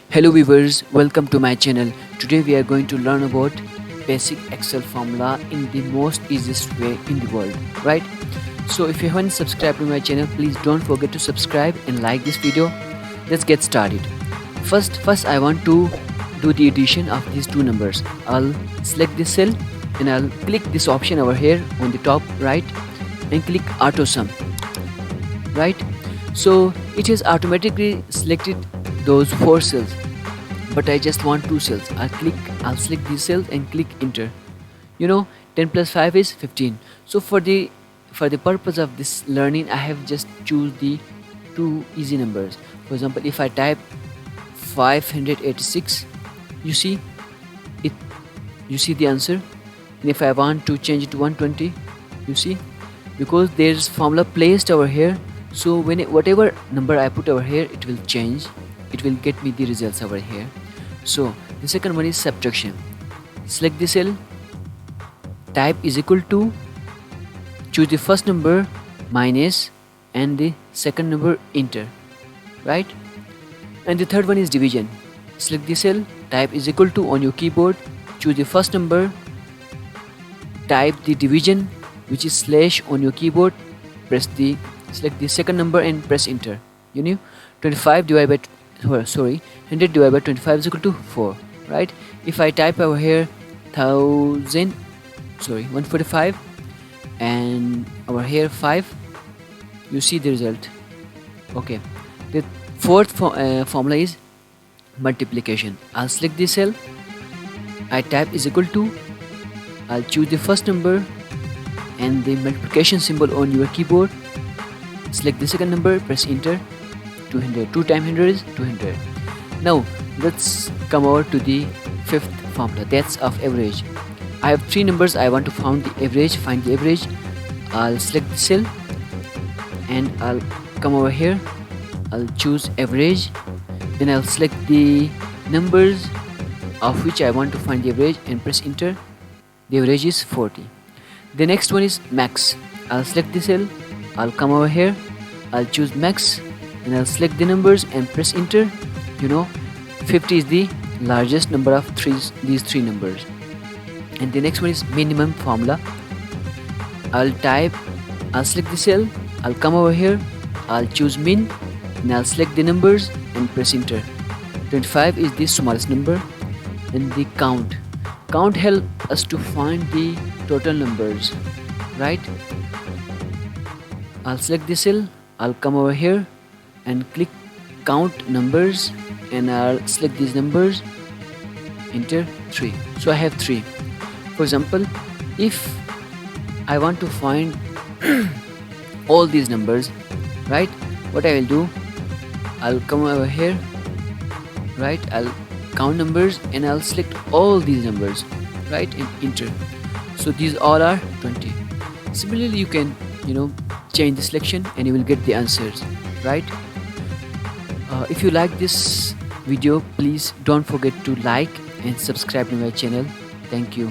Hello viewers, welcome to my channel. Today we are going to learn about basic Excel formula in the most easiest way in the world, right? So if you haven't subscribed to my channel, please don't forget to subscribe and like this video. Let's get started. First I want to do the addition of these two numbers. I'll select this cell and I'll click this option over here on the top right and click auto sum, right? So it has automatically selected those 4 cells, but I just want 2 cells. I'll select these cells and click enter. 10 plus 5 is 15. So for the purpose of this learning, I have just choose the 2 easy numbers. For example, if I type 586, you see the answer. And if I want to change it to 120, you see, because there's formula placed over here, so whatever number I put over here, it will change. It will get me the results over here. So the second one is subtraction. Select the cell, type is equal to, choose the first number minus and the second number enter, right? And the third one is division. Select the cell, type is equal to on your keyboard, choose the first number, type the division which is slash on your keyboard, select the second number and press enter. 100 divided by 25 is equal to 4, right? If I type over here 145 and over here 5, you see the result. Okay, the fourth formula is multiplication. I'll select the cell, I type is equal to, I'll choose the first number and the multiplication symbol on your keyboard, select the second number, press enter. 200. 2 times 100 is 200. Now let's come over to the fifth formula, that's of average. I have 3 numbers. I want to find the average. I'll select the cell and I'll come over here, I'll choose average, then I'll select the numbers of which I want to find the average and press enter. The average is 40. The next one is max. I'll select the cell, I'll come over here, I'll choose max and I'll select the numbers and press enter. 50 is the largest number of these 3 numbers. And the next one is minimum formula. I'll select the cell, I'll come over here, I'll choose min and I'll select the numbers and press enter. 25 is the smallest number. And the count helps us to find the total numbers, right? I'll select the cell, I'll come over here and click count numbers and I'll select these numbers, enter 3. So I have 3. For example, if I want to find all these numbers, right, what I will do, I'll come over here, right, I'll count numbers and I'll select all these numbers, right, and enter. So these all are 20. Similarly, you can change the selection and you will get the answers, right? If you like this video, please don't forget to like and subscribe to my channel. Thank you.